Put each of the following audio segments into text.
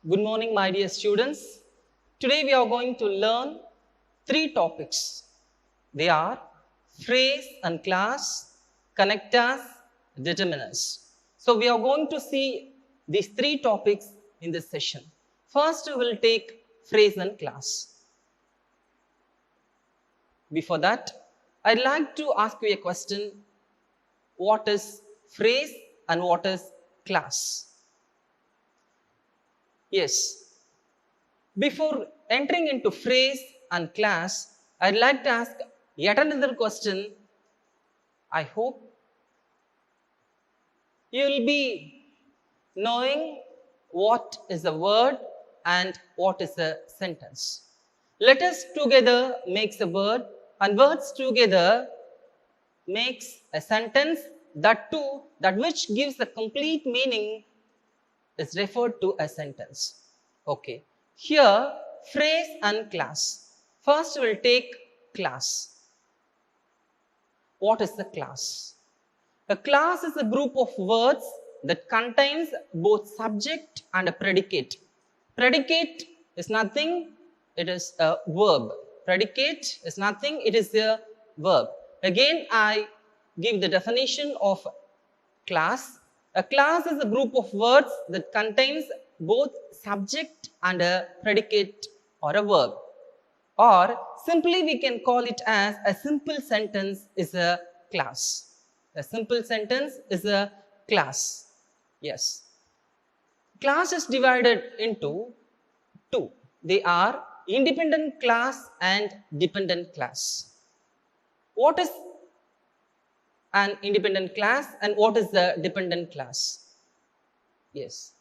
Good morning, my dear students. Today we are going to learn three topics. They are phrase and class, connectors, determiners. So we are going to see these three topics in this session. First, we will take phrase and class. Before that, I'd like to ask you a question. What is phrase and what is class? Yes. Before entering into phrase and class, I'd like to ask yet another question. I hope you will be knowing what is a word and what is a sentence. Let us together makes a word, and words together makes a sentence. That too, that which gives the complete meaning is referred to a sentence. Okay. Here, phrase and class. First, we will take class. What is a class? A class is a group of words that contains both subject and a predicate. Predicate is nothing, it is a verb. Predicate is nothing, it is a verb. Again, I give the definition of class. A class is a group of words that contains both subject and a predicate or a verb. Or simply we can call it as a simple sentence is a class. A simple sentence is a class. Yes. Class is divided into two. They are independent class and dependent class. What is an independent class and what is the dependent class? Yes.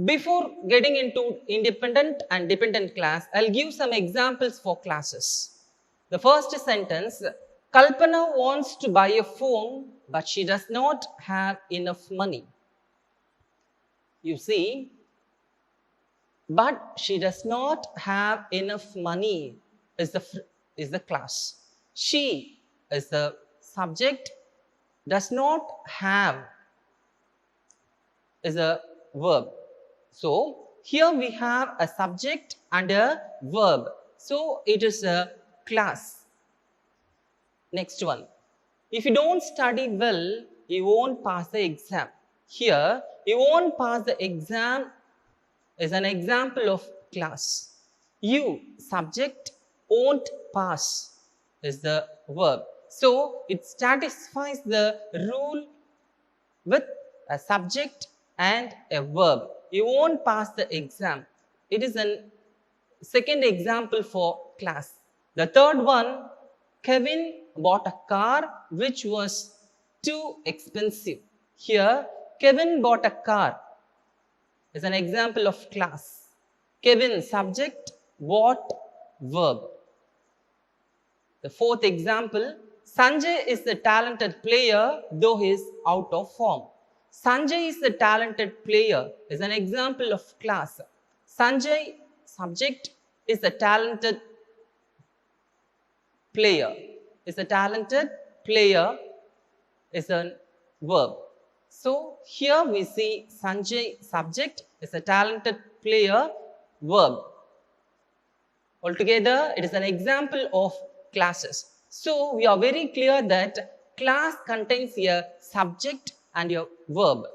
Before getting into independent and dependent class, I'll give some examples for classes. The first sentence, Kalpana wants to buy a phone, but she does not have enough money. You see, but she does not have enough money is the class. She is the subject, does not have is a verb. So here we have a subject and a verb. So it is a class. Next one. If you don't study well, you won't pass the exam. Here, you won't pass the exam is an example of class. You, subject, won't pass is the verb. So it satisfies the rule with a subject and a verb. You won't pass the exam. It is a second example for class. The third one, Kevin bought a car which was too expensive. Here, Kevin bought a car is an example of class. Kevin, subject, bought, verb. The fourth example, Sanjay is a talented player though he is out of form. Sanjay is a talented player is an example of class. Sanjay, subject, is a talented player. Is a talented player is a verb. So here we see Sanjay, subject, is a talented player, verb. Altogether, it is an example of classes. So we are very clear that class contains a subject and a verb,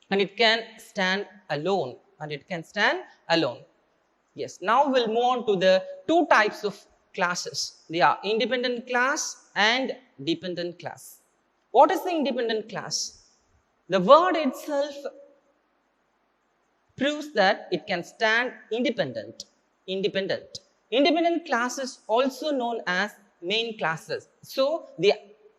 and it can stand alone. Yes. Now we'll move on to the two types of classes. They are independent class and dependent class. What is the independent class? The word itself proves that it can stand independent. Independent classes also known as main classes. So the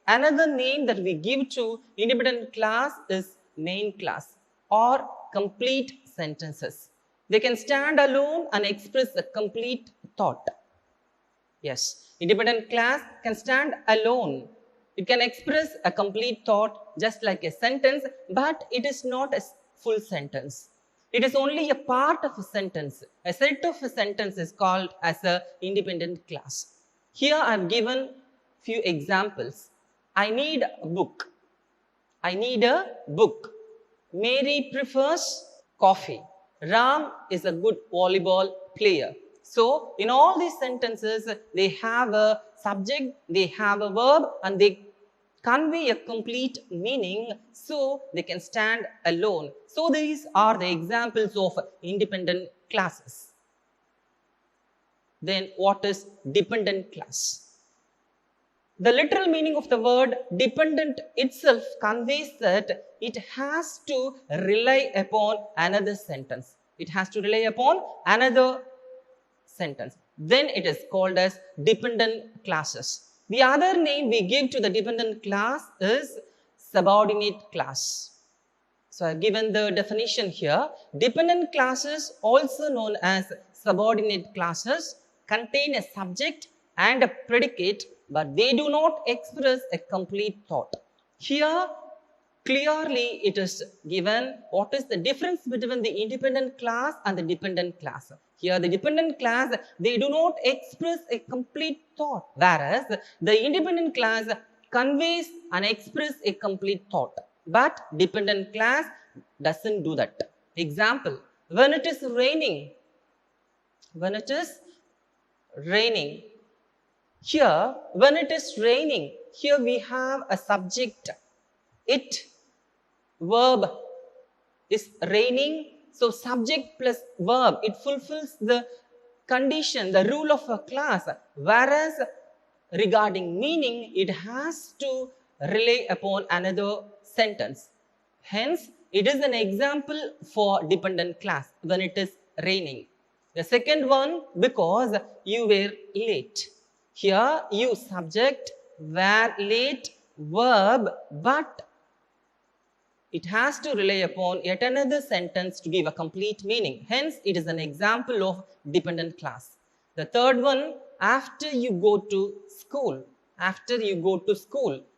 another name that we give to independent class is main class or complete sentences. They can stand alone and express a complete thought. Yes, independent class can stand alone. It can express a complete thought just like a sentence, but it is not a full sentence. It is only a part of a sentence. A set of a sentence is called as an independent class. Here I have given few examples. I need a book. I need a book. Mary prefers coffee. Ram is a good volleyball player. So, in all these sentences, they have a subject, they have a verb, and they convey a complete meaning, so they can stand alone. So, these are the examples of independent classes. Then, what is dependent class? The literal meaning of the word dependent itself conveys that it has to rely upon another sentence. It has to rely upon another sentence. Then it is called as dependent classes. The other name we give to the dependent class is subordinate class. So I have given the definition here. Dependent classes, also known as subordinate classes, contain a subject and a predicate, but they do not express a complete thought. Here, clearly it is given what is the difference between the independent class and the dependent class. Here, the dependent class, they do not express a complete thought, whereas the independent class conveys and express a complete thought. But dependent class doesn't do that. Example, when it is raining, here, when it is raining, here we have a subject. It, verb is raining. So, subject plus verb, it fulfills the condition, the rule of a class. Whereas, regarding meaning, it has to rely upon another sentence. Hence, it is an example for dependent class when it is raining. The second one, because you were late. Here, you subject, were late, verb, but it has to rely upon yet another sentence to give a complete meaning. Hence, it is an example of dependent class. The third one, after you go to school.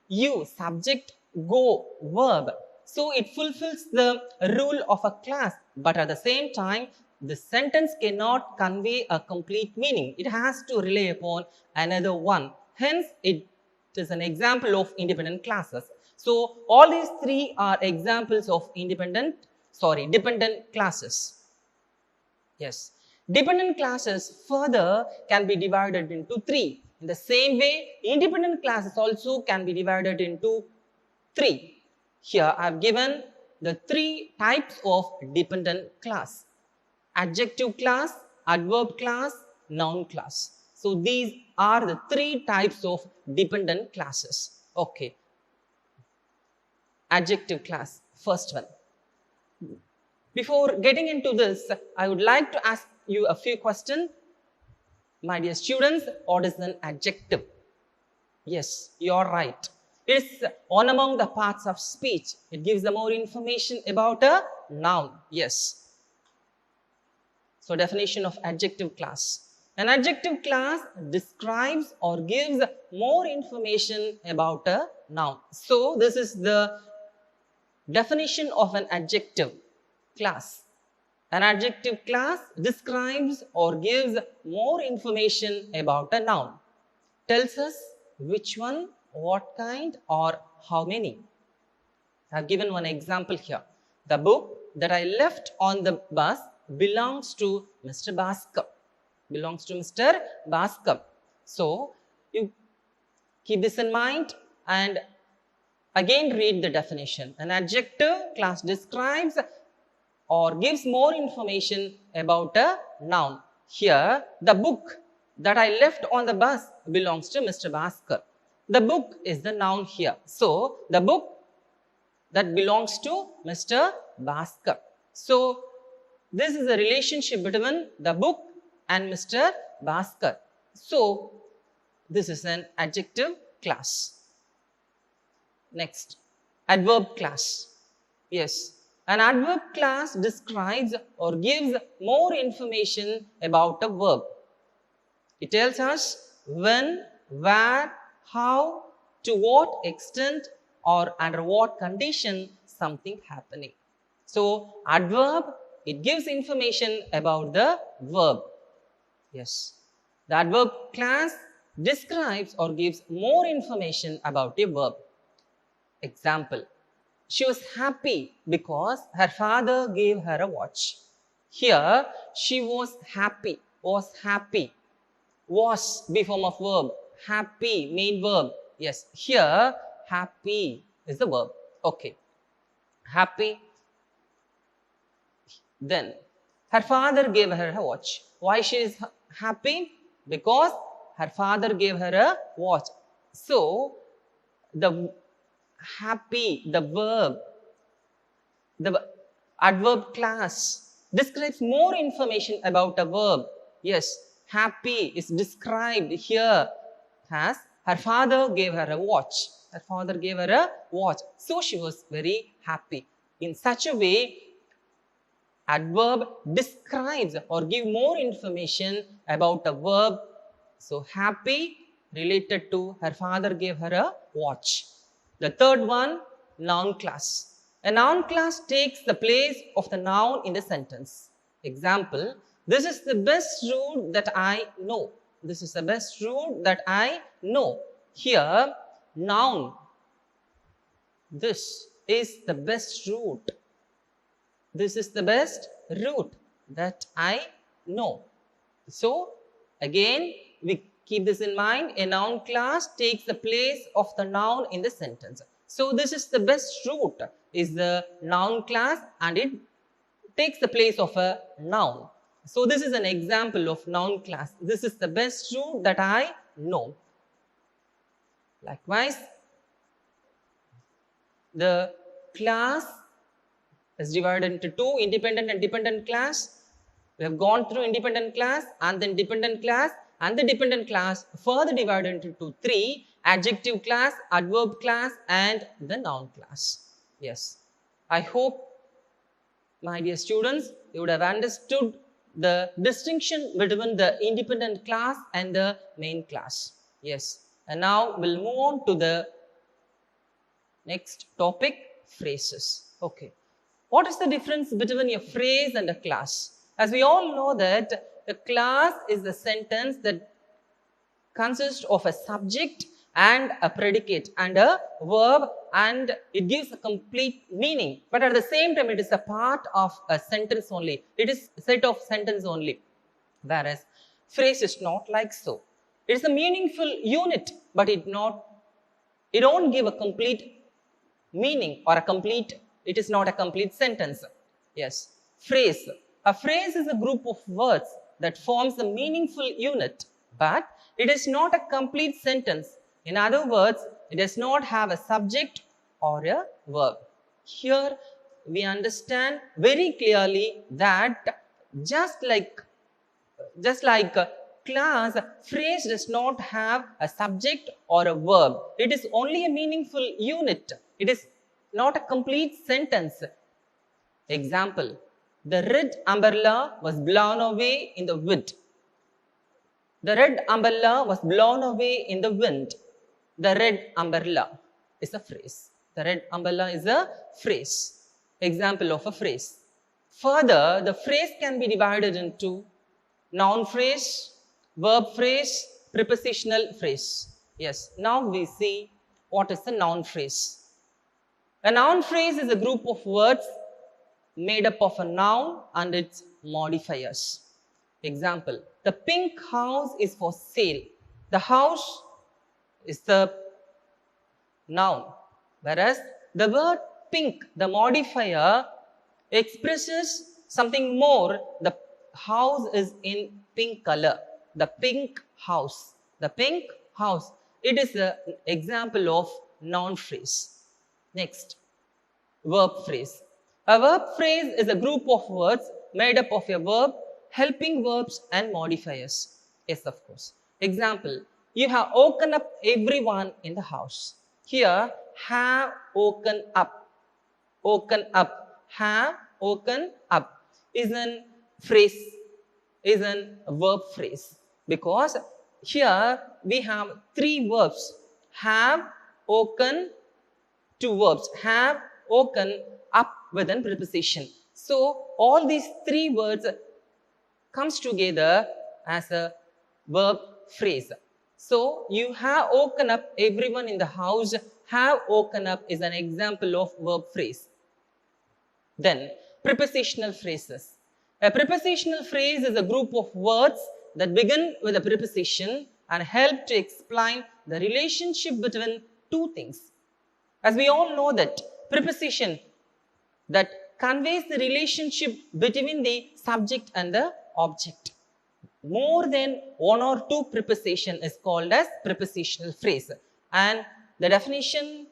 You subject, go, verb. So, it fulfills the rule of a class, but at the same time, the sentence cannot convey a complete meaning. It has to rely upon another one. Hence, it is an example of independent classes. So, all these three are examples of dependent classes. Yes. Dependent classes further can be divided into three. In the same way, independent classes also can be divided into three. Here, I have given the three types of dependent class. Adjective class, adverb class, noun class. So, these are the three types of dependent classes. Okay. Adjective class, first one. Before getting into this, I would like to ask you a few questions. My dear students, what is an adjective? Yes, you are right. It is one among the parts of speech. It gives the more information about a noun. Yes. So, definition of adjective class. An adjective class describes or gives more information about a noun. So, this is the definition of an adjective class. An adjective class describes or gives more information about a noun. Tells us which one, what kind, or how many. I have given one example here. The book that I left on the bus belongs to Mr. Bhaskar. So, you keep this in mind and again read the definition. An adjective class describes or gives more information about a noun. Here, the book that I left on the bus belongs to Mr. Bhaskar. The book is the noun here. So, the book that belongs to Mr. Bhaskar. So, this is a relationship between the book and Mr. Bhaskar. So, this is an adjective class. Next, adverb class. Yes, an adverb class describes or gives more information about a verb. It tells us when, where, how, to what extent, or under what condition something happening. So, adverb, it gives information about the verb. Yes, the adverb class describes or gives more information about a verb. Example, she was happy because her father gave her a watch. Here, she was happy. Was happy. Was, be form of verb. Happy, main verb. Yes, here, happy is the verb. Okay. Happy. Then, her father gave her a watch. Why she is happy? Because her father gave her a watch. So, the happy, the verb, the adverb class describes more information about a verb. Yes, happy is described here as her father gave her a watch. Her father gave her a watch. So she was very happy. In such a way, adverb describes or give more information about a verb. So happy related to her father gave her a watch. The third one, noun class. A noun class takes the place of the noun in the sentence. Example, this is the best route that I know. This is the best route that I know. Here, noun. This is the best route. This is the best route that I know. So, again, we keep this in mind. A noun class takes the place of the noun in the sentence. So, this is the best route is the noun class and it takes the place of a noun. So, this is an example of noun class. This is the best route that I know. Likewise, the class is divided into two, independent and dependent class. We have gone through independent class and then dependent class, and the dependent class further divided into three, adjective class, adverb class and the noun class. Yes, I hope, my dear students, you would have understood the distinction between the independent class and the main class. Yes, and now we'll move on to the next topic, phrases. Okay. What is the difference between a phrase and a class? As we all know that a class is a sentence that consists of a subject and a predicate and a verb, and it gives a complete meaning. But at the same time, it is a part of a sentence only. It is a set of sentence only. Whereas phrase is not like so. It is a meaningful unit, but it don't give a complete meaning or it is not a complete sentence. Yes, phrase. A phrase is a group of words that forms a meaningful unit, but it is not a complete sentence. In other words, it does not have a subject or a verb. Here we understand very clearly that just like a class, phrase does not have a subject or a verb. It is only a meaningful unit. It is not a complete sentence. Example, the red umbrella was blown away in the wind. The red umbrella was blown away in the wind. The red umbrella is a phrase. The red umbrella is a phrase. Example of a phrase. Further, the phrase can be divided into noun phrase, verb phrase, prepositional phrase. Yes, now we see what is a noun phrase. A noun phrase is a group of words made up of a noun and its modifiers. Example, the pink house is for sale. The house is the noun, whereas the word pink, the modifier, expresses something more. The house is in pink color. The pink house. The pink house. It is an example of noun phrase. Next, verb phrase. A verb phrase is a group of words made up of a verb, helping verbs and modifiers. Yes, of course. Example, you have woken up everyone in the house. Here, have woken up. Woken up. Have woken up is a phrase, is a verb phrase. Because here we have three verbs. Have, woken, two verbs. Have, woken, up with a preposition. So all these three words comes together as a verb phrase. So you have woken up everyone in the house. Have woken up is an example of verb phrase. Then prepositional phrases. A prepositional phrase is a group of words that begin with a preposition and help to explain the relationship between two things. As we all know that preposition that conveys the relationship between the subject and the object. More than one or two preposition is called as prepositional phrase. And the definition,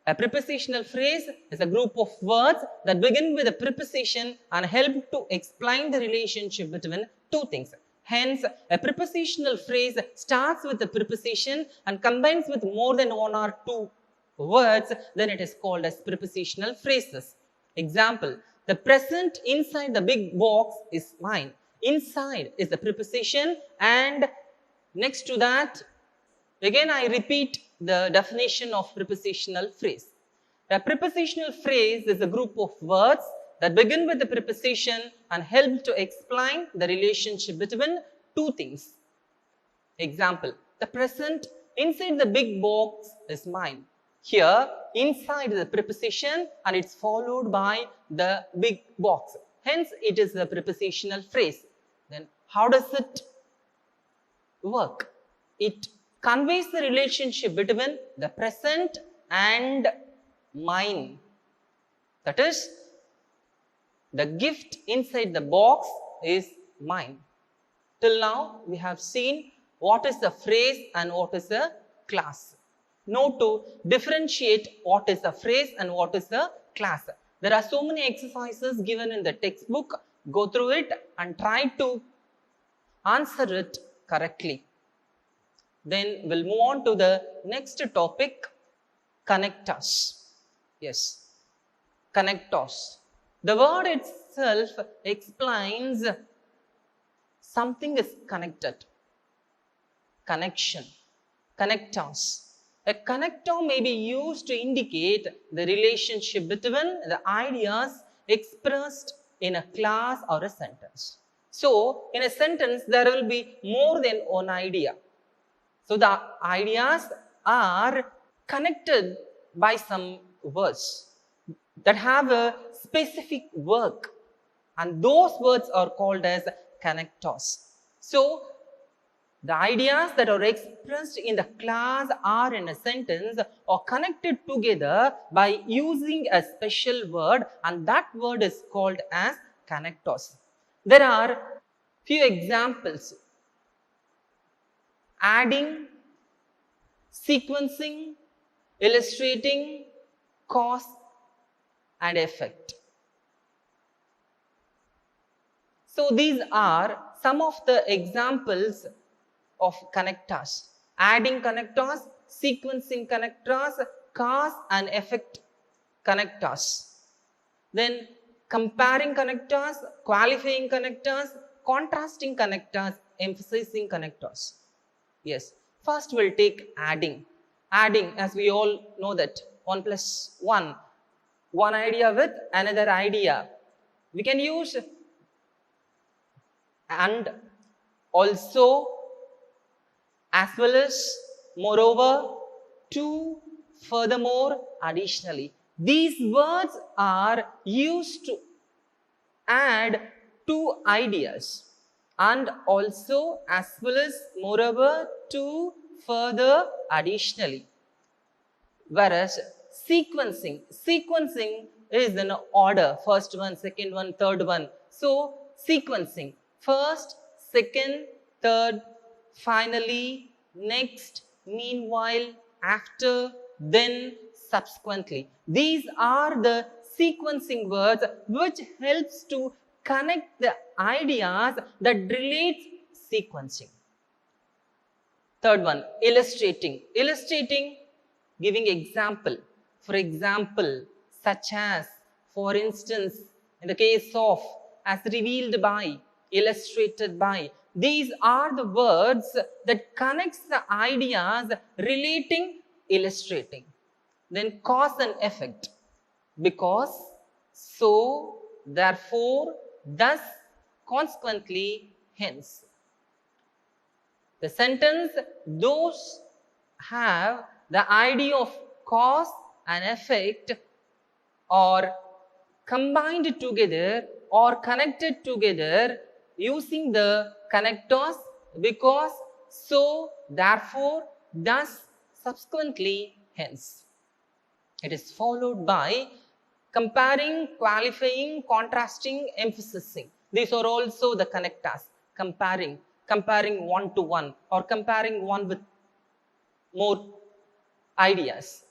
a prepositional phrase is a group of words that begin with a preposition and help to explain the relationship between two things. Hence, a prepositional phrase starts with a preposition and combines with more than one or two words, then it is called as prepositional phrases. Example, the present inside the big box is mine. Inside is the preposition, and next to that, again I repeat the definition of prepositional phrase. A prepositional phrase is a group of words that begin with the preposition and help to explain the relationship between two things. Example, the present inside the big box is mine. Here, inside is the preposition and it's followed by the big box. Hence, it is a prepositional phrase. Then, how does it work? It conveys the relationship between the present and mine. That is, the gift inside the box is mine. Till now, we have seen what is the phrase and what is the class. Now to differentiate what is a phrase and what is a class. There are so many exercises given in the textbook. Go through it and try to answer it correctly. Then we'll move on to the next topic, connectors. Yes, connectors. The word itself explains something is connected. Connection. Connectors. A connector may be used to indicate the relationship between the ideas expressed in a class or a sentence. So, in a sentence, there will be more than one idea. So, the ideas are connected by some words that have a specific work, and those words are called as connectors. So, the ideas that are expressed in the class or in a sentence are connected together by using a special word, and that word is called as connectors. There are few examples: adding, sequencing, illustrating, cause and effect. So these are some of the examples of connectors: adding connectors, sequencing connectors, cause and effect connectors. Then comparing connectors, qualifying connectors, contrasting connectors, emphasizing connectors. Yes, first we'll take adding. Adding, as we all know that 1 plus 1, one idea with another idea. We can use and, also, as well as, moreover, to, furthermore, additionally. These words are used to add two ideas, and also, as well as, moreover, to, further, additionally. Whereas sequencing is in order: first one, second one, third one. So sequencing: first, second, third, finally, next, meanwhile, after, then, subsequently. These are the sequencing words which helps to connect the ideas that relates sequencing. Third one, illustrating. Illustrating, giving example. For example, such as, for instance, in the case of, as revealed by, illustrated by. These are the words that connects the ideas relating, illustrating. Then cause and effect. Because, so, therefore, thus, consequently, hence. The sentence, those have the idea of cause and effect are combined together are connected together using the connectors because, so, therefore, thus, subsequently, hence. It is followed by comparing, qualifying, contrasting, emphasizing. These are also the connectors. Comparing one to one, or comparing one with more ideas.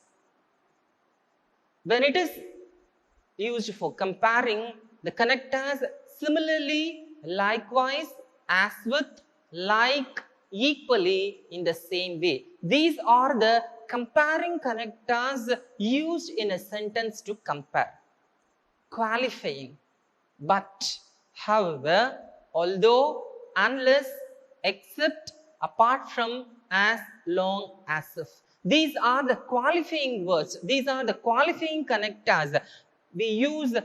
When it is used for comparing, the connectors similarly, likewise, as with, like, equally, in the same way. These are the comparing connectors used in a sentence to compare. Qualifying, but, however, although, unless, except, apart from, as, long, as if. These are the qualifying words. These are the qualifying connectors we use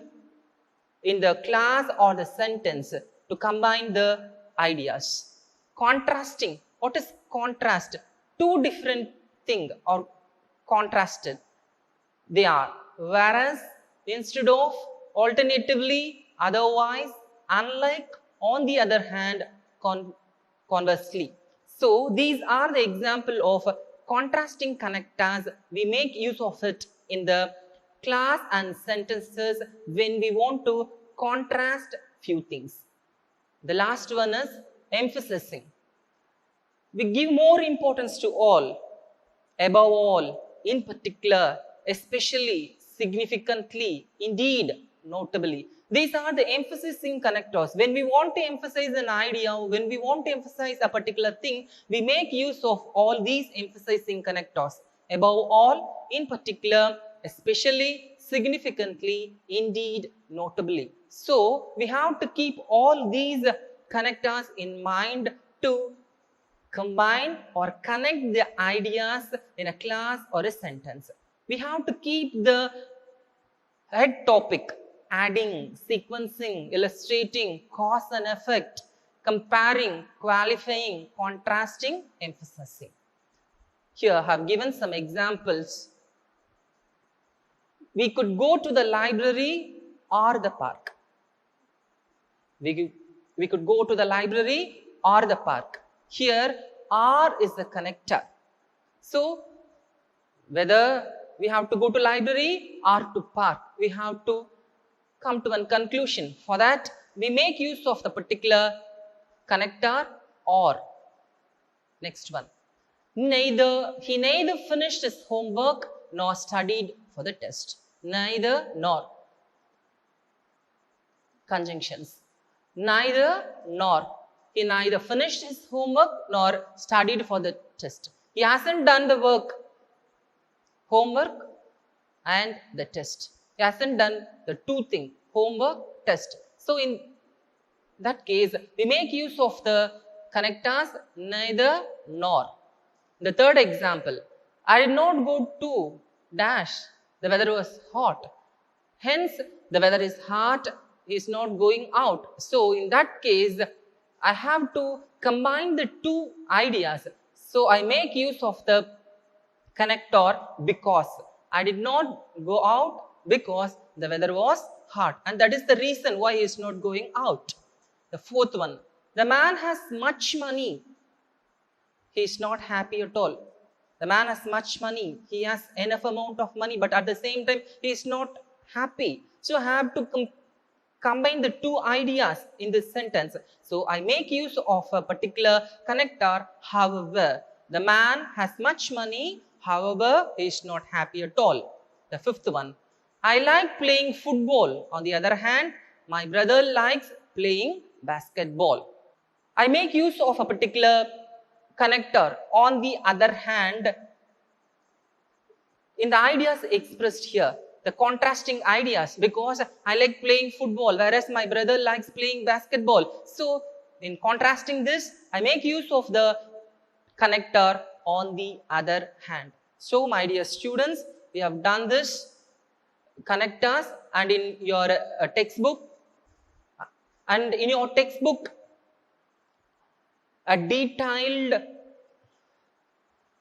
in the class or the sentence to combine the ideas. Contrasting. What is contrast? Two different things are contrasted. They are whereas, instead of, alternatively, otherwise, unlike, on the other hand, conversely. So these are the example of contrasting connectors. We make use of it in the class and sentences when we want to contrast few things. The last one is emphasizing. We give more importance to all, above all, in particular, especially, significantly, indeed, notably. These are the emphasizing connectors. When we want to emphasize an idea, when we want to emphasize a particular thing, we make use of all these emphasizing connectors. Above all, in particular, especially, significantly, indeed, notably. So, we have to keep all these connectors in mind to combine or connect the ideas in a class or a sentence. We have to keep the head topic, adding, sequencing, illustrating, cause and effect, comparing, qualifying, contrasting, emphasizing. Here I have given some examples. We could go to the library or the park. We could go to the library or the park. Here, or is the connector. So, whether we have to go to library or to park, we have to come to one conclusion. For that, we make use of the particular connector or. Next one. He neither finished his homework nor studied for the test. Neither nor. Conjunctions. Neither nor. He neither finished his homework nor studied for the test. He hasn't done the work, homework and the test. He hasn't done the two things, homework, test. So in that case, we make use of the connectors neither nor. The third example, I did not go to dash. The weather was hot. Hence, the weather is hot. He is not going out. So in that case, I have to combine the two ideas. So I make use of the connector because. I did not go out because the weather was hot. And that is the reason why he is not going out. The fourth one. The man has much money. He is not happy at all. The man has much money. He has enough amount of money. But at the same time, he is not happy. So I have to combine the two ideas in this sentence. So I make use of a particular connector, however. The man has much money, however, he is not happy at all. The fifth one. I like playing football. On the other hand, my brother likes playing basketball. I make use of a particular connector. On the other hand, in the ideas expressed here, the contrasting ideas, because I like playing football, whereas my brother likes playing basketball. So, in contrasting this, I make use of the connector on the other hand. So, my dear students, we have done this connectors, and in your textbook, a detailed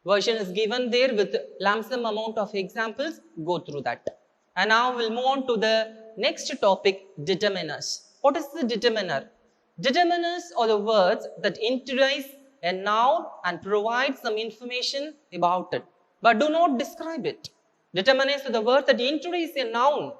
version is given there with lump sum amount of examples. Go through that. And now we'll move on to the next topic, determiners. What is the determiner? Determiners are the words that introduce a noun and provide some information about it, but do not describe it. Determiners are the words that introduce a noun.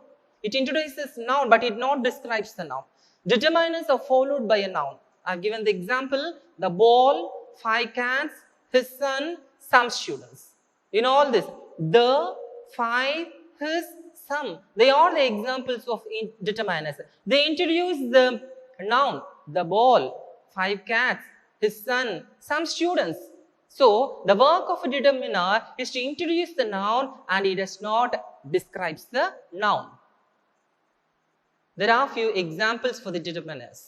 It introduces noun, but it not describes the noun. Determiners are followed by a noun. I've given the example: the ball, 5 cats, his son, some students. In all this, the, 5, his, some, they are the examples of determiners. They introduce the noun, the ball, 5 cats, his son, some students. So, the work of a determiner is to introduce the noun and it does not describe the noun. There are few examples for the determiners.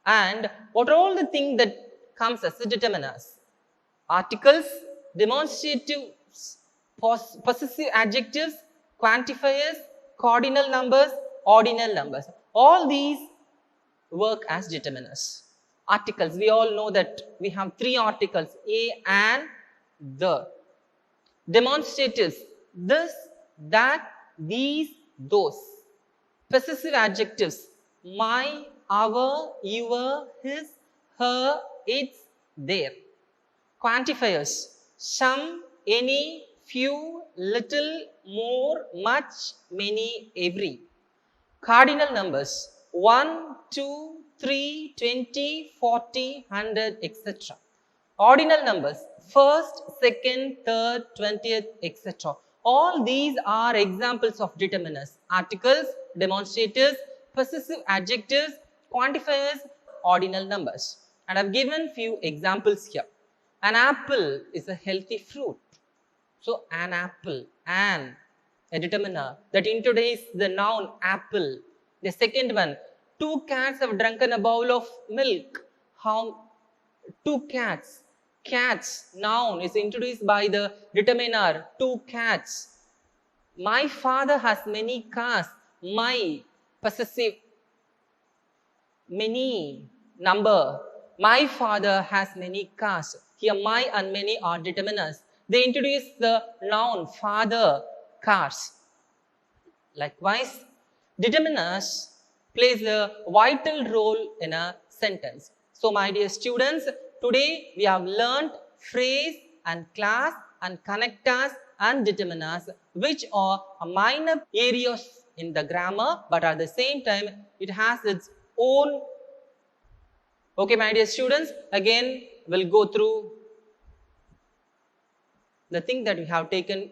And what are all the things that comes as the determiners? Articles, demonstratives, possessive adjectives, quantifiers, cardinal numbers, ordinal numbers. All these work as determiners. Articles, we all know that we have 3 articles, a, and, the. Demonstratives, this, that, these, those. Possessive adjectives, my, our, your, his, her, its, their. Quantifiers, some, any, few, little, more, much, many, every. Cardinal numbers, 1, 2, 3, 20, 40, 100, etc. Ordinal numbers, first, second, third, 20th, etc. All these are examples of determiners: articles, demonstratives, possessive adjectives, quantifiers, ordinal numbers. And I have given few examples here. An apple is a healthy fruit. So, an apple, a determiner that introduces the noun apple. The second one, 2 cats have drunken a bowl of milk. How? 2 cats. Cats, noun, is introduced by the determiner, 2 cats. My father has many cars. My, possessive, many, number. My father has many cars. Here, my and many are determiners. They introduce the noun, father, cars. Likewise, determiners plays a vital role in a sentence. So, my dear students, today we have learned phrase and class and connectors and determiners, which are minor areas in the grammar, but at the same time it has its own. Okay, my dear students, again we'll go through the thing that we have taken